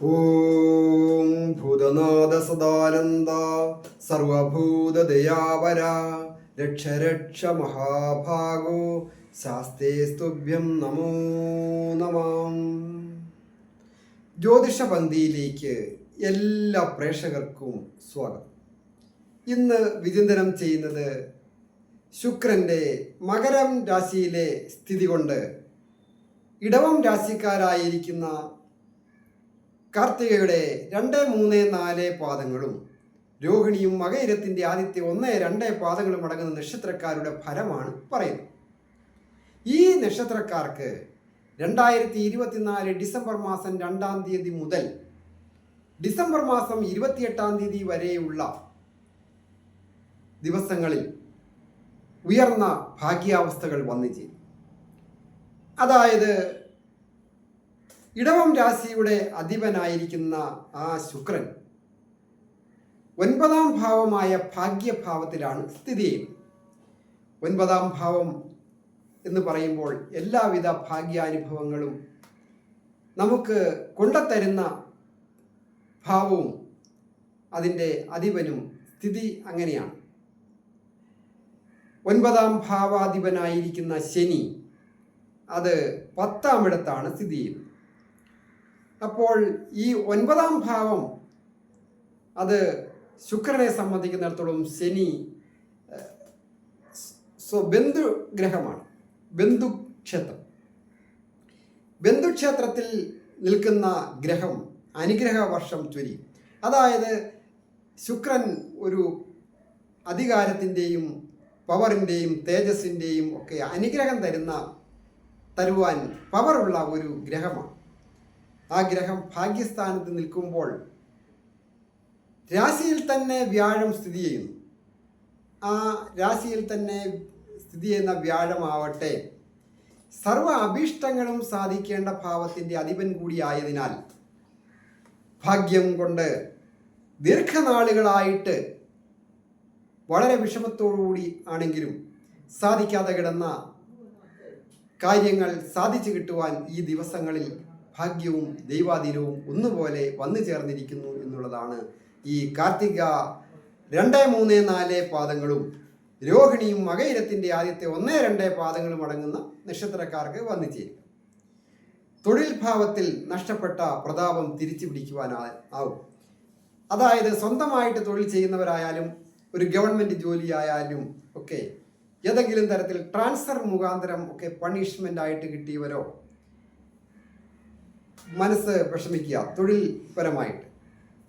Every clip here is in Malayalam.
ഓം ഭൂതനാഥ സദാനന്ദ സർവഭൂതദയാവര രക്ഷ രക്ഷ മഹാഭാഗോ ശാസ്തേ സ്തുഭ്യം നമോ നമാം. ജ്യോതിഷ പന്തിയിലേക്ക് എല്ലാ പ്രേക്ഷകർക്കും സ്വാഗതം. ഇന്ന് വിചിന്തനം ചെയ്യുന്നത് ശുക്രൻ്റെ മകരം രാശിയിലെ സ്ഥിതി കൊണ്ട് ഇടവം രാശിക്കാരായിരിക്കുന്ന കാർത്തികയുടെ 2, 3, 4 പാദങ്ങളും രോഹിണിയും മകയിരത്തിൻ്റെ ആദ്യത്തെ 1, 2 പാദങ്ങളും അടങ്ങുന്ന നക്ഷത്രക്കാരുടെ ഫലമാണ് പറയുന്നത്. ഈ നക്ഷത്രക്കാർക്ക് 2024 ഡിസംബർ മാസം 2-ാം തീയതി മുതൽ ഡിസംബർ മാസം 28-ാം തീയതി വരെയുള്ള ദിവസങ്ങളിൽ ഉയർന്ന ഭാഗ്യാവസ്ഥകൾ വന്നു ചേരും. അതായത് ഇടവം രാശിയുടെ അധിപനായിരിക്കുന്ന ആ ശുക്രൻ 9-ാം ഭാവമായ ഭാഗ്യഭാവത്തിലാണ് സ്ഥിതി ചെയ്യുന്നത്. 9-ാം ഭാവം എന്ന് പറയുമ്പോൾ എല്ലാവിധ ഭാഗ്യാനുഭവങ്ങളും നമുക്ക് കൊണ്ടുത്തരുന്ന ഭാവവും അതിൻ്റെ അധിപനും സ്ഥിതി അങ്ങനെയാണ്. 9-ാം ഭാവാധിപനായിരിക്കുന്ന ശനി അത് 10-ാം ഇടത്താണ് സ്ഥിതി ചെയ്യുന്നത്. അപ്പോൾ ഈ 9-ാം ഭാവം അത് ശുക്രനെ സംബന്ധിക്കുന്നിടത്തോളം ശനി ബന്ധുഗ്രഹമാണ്, ബന്ധുക്ഷേത്രം. ബന്ധുക്ഷേത്രത്തിൽ നിൽക്കുന്ന ഗ്രഹം അനുഗ്രഹ വർഷം ചൊരിയും. അതായത് ശുക്രൻ ഒരു അധികാരത്തിൻ്റെയും പവറിൻ്റെയും തേജസ്സിൻ്റെയും ഒക്കെ അനുഗ്രഹം തരുവാൻ പവറുള്ള ഒരു ഗ്രഹമാണ്. ആ ഗ്രഹം ഭാഗ്യസ്ഥാനത്ത് നിൽക്കുമ്പോൾ രാശിയിൽ തന്നെ വ്യാഴം സ്ഥിതി ചെയ്യുന്നു. ആ രാശിയിൽ തന്നെ സ്ഥിതി ചെയ്യുന്ന വ്യാഴമാവട്ടെ സർവ അഭീഷ്ടങ്ങളും സാധിക്കേണ്ട ഭാവത്തിൻ്റെ അധിപൻ കൂടിയായതിനാൽ ഭാഗ്യം കൊണ്ട് ദീർഘനാളുകളായിട്ട് വളരെ വിഷമത്തോടുകൂടി ആണെങ്കിലും സാധിക്കാതെ കിടന്ന കാര്യങ്ങൾ സാധിച്ചു കിട്ടുവാൻ ഈ ദിവസങ്ങളിൽ ഭാഗ്യവും ദൈവാധീനവും ഒന്നുപോലെ വന്നു ചേർന്നിരിക്കുന്നു എന്നുള്ളതാണ് ഈ കാർത്തിക 2, 3, 4 പാദങ്ങളും രോഹിണിയും മകയിരത്തിൻ്റെ ആദ്യത്തെ 1, 2 പാദങ്ങളും അടങ്ങുന്ന നക്ഷത്രക്കാർക്ക് വന്നു ചേരുക. തൊഴിൽ ഭാവത്തിൽ നഷ്ടപ്പെട്ട പ്രതാപം തിരിച്ചു പിടിക്കുവാനാവും. അതായത് സ്വന്തമായിട്ട് തൊഴിൽ ചെയ്യുന്നവരായാലും ഒരു ഗവൺമെൻറ് ജോലിയായാലും ഒക്കെ ഏതെങ്കിലും തരത്തിൽ ട്രാൻസ്ഫർ മുഖാന്തരം ഒക്കെ പണിഷ്മെൻ്റ് ആയിട്ട് കിട്ടിയവരോ മനസ്സ് വിഷമിക്കുക, തൊഴിൽപരമായിട്ട്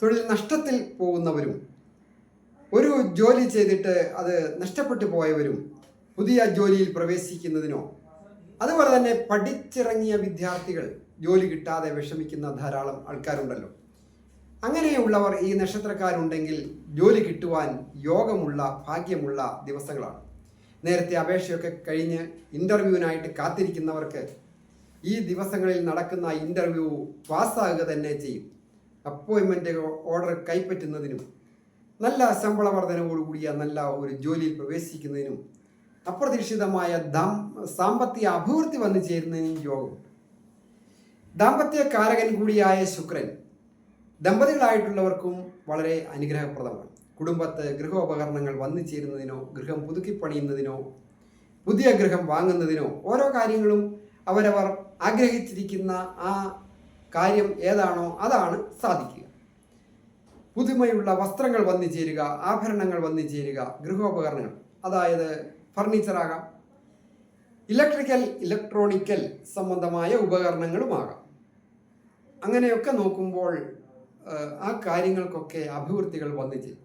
തൊഴിൽ നഷ്ടത്തിൽ പോകുന്നവരും ഒരു ജോലി ചെയ്തിട്ട് അത് നഷ്ടപ്പെട്ടു പോയവരും പുതിയ ജോലിയിൽ പ്രവേശിക്കുന്നതിനോ അതുപോലെ തന്നെ പഠിച്ചിറങ്ങിയ വിദ്യാർത്ഥികൾ ജോലി കിട്ടാതെ വിഷമിക്കുന്ന ധാരാളം ആൾക്കാരുണ്ടല്ലോ. അങ്ങനെയുള്ളവർ ഈ നക്ഷത്രക്കാരുണ്ടെങ്കിൽ ജോലി കിട്ടുവാൻ യോഗമുള്ള ഭാഗ്യമുള്ള ദിവസങ്ങളാണ്. നേരത്തെ അപേക്ഷയൊക്കെ കഴിഞ്ഞ് ഇൻ്റർവ്യൂവിനായിട്ട് കാത്തിരിക്കുന്നവർക്ക് ഈ ദിവസങ്ങളിൽ നടക്കുന്ന ഇൻ്റർവ്യൂ പാസ്സാകുക തന്നെ ചെയ്യും. അപ്പോയിൻമെൻ്റ് ഓർഡർ കൈപ്പറ്റുന്നതിനും നല്ല ശമ്പള വർധനയോടുകൂടിയ നല്ല ഒരു ജോലിയിൽ പ്രവേശിക്കുന്നതിനും അപ്രതീക്ഷിതമായ സാമ്പത്തിക അഭിവൃദ്ധി വന്നു ചേരുന്നതിനും യോഗമുണ്ട്. ദാമ്പത്യ കാരകൻ കൂടിയായ ശുക്രൻ ദമ്പതികളായിട്ടുള്ളവർക്കും വളരെ അനുഗ്രഹപ്രദമാണ്. കുടുംബത്ത് ഗൃഹോപകരണങ്ങൾ വന്നു ചേരുന്നതിനോ ഗൃഹം പുതുക്കിപ്പണിയുന്നതിനോ പുതിയ ഗൃഹം വാങ്ങുന്നതിനോ ഓരോ കാര്യങ്ങളും അവരവർ ആഗ്രഹിച്ചിരിക്കുന്ന ആ കാര്യം ഏതാണോ അതാണ് സാധിക്കുക. പുതുമയുള്ള വസ്ത്രങ്ങൾ വന്നു ചേരുക, ആഭരണങ്ങൾ വന്നു ചേരുക, ഗൃഹോപകരണങ്ങൾ അതായത് ഫർണിച്ചറാകാം, ഇലക്ട്രോണിക്കൽ സംബന്ധമായ ഉപകരണങ്ങളുമാകാം. അങ്ങനെയൊക്കെ നോക്കുമ്പോൾ ആ കാര്യങ്ങൾക്കൊക്കെ അഭിവൃദ്ധികൾ വന്നു ചേരും.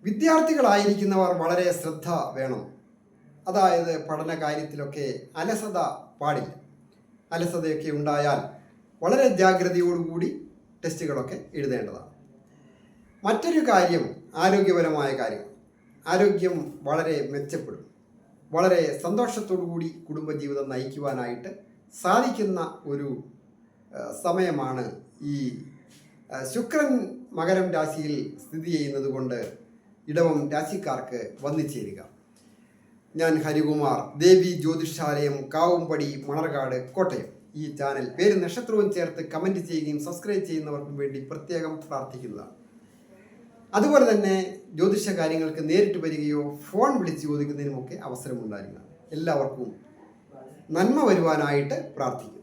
വിദ്യാർത്ഥികളായിരിക്കുന്നവർ വളരെ ശ്രദ്ധ വേണം. അതായത് പഠന കാര്യത്തിലൊക്കെ അലസത പാടില്ല. അലസതയൊക്കെ ഉണ്ടായാൽ വളരെ ജാഗ്രതയോടുകൂടി ടെസ്റ്റുകളൊക്കെ എഴുതേണ്ടതാണ്. മറ്റൊരു കാര്യം ആരോഗ്യപരമായ കാര്യം. ആരോഗ്യം വളരെ മെച്ചപ്പെടും. വളരെ സന്തോഷത്തോടുകൂടി കുടുംബജീവിതം നയിക്കുവാനായിട്ട് സാധിക്കുന്ന ഒരു സമയമാണ് ഈ ശുക്രൻ മകരം രാശിയിൽ സ്ഥിതി ചെയ്യുന്നത് കൊണ്ട് ഇടവം രാശിക്കാർക്ക് വന്നു ചേരുക. ഞാൻ ഹരികുമാർ, ദേവി ജ്യോതിഷാലയം, കാവുംപടി, മണർകാട്, കോട്ടയം. ഈ ചാനൽ പേര് നക്ഷത്രവും ചേർത്ത് കമൻറ്റ് ചെയ്യുകയും സബ്സ്ക്രൈബ് ചെയ്യുന്നവർക്കും വേണ്ടി പ്രത്യേകം പ്രാർത്ഥിക്കുന്നതാണ്. അതുപോലെ തന്നെ ജ്യോതിഷ കാര്യങ്ങൾക്ക് നേരിട്ട് വരികയോ ഫോൺ വിളിച്ച് ചോദിക്കുന്നതിനുമൊക്കെ അവസരമുണ്ടായിരിക്കണം. എല്ലാവർക്കും നന്മ വരുവാനായിട്ട് പ്രാർത്ഥിക്കുന്നു.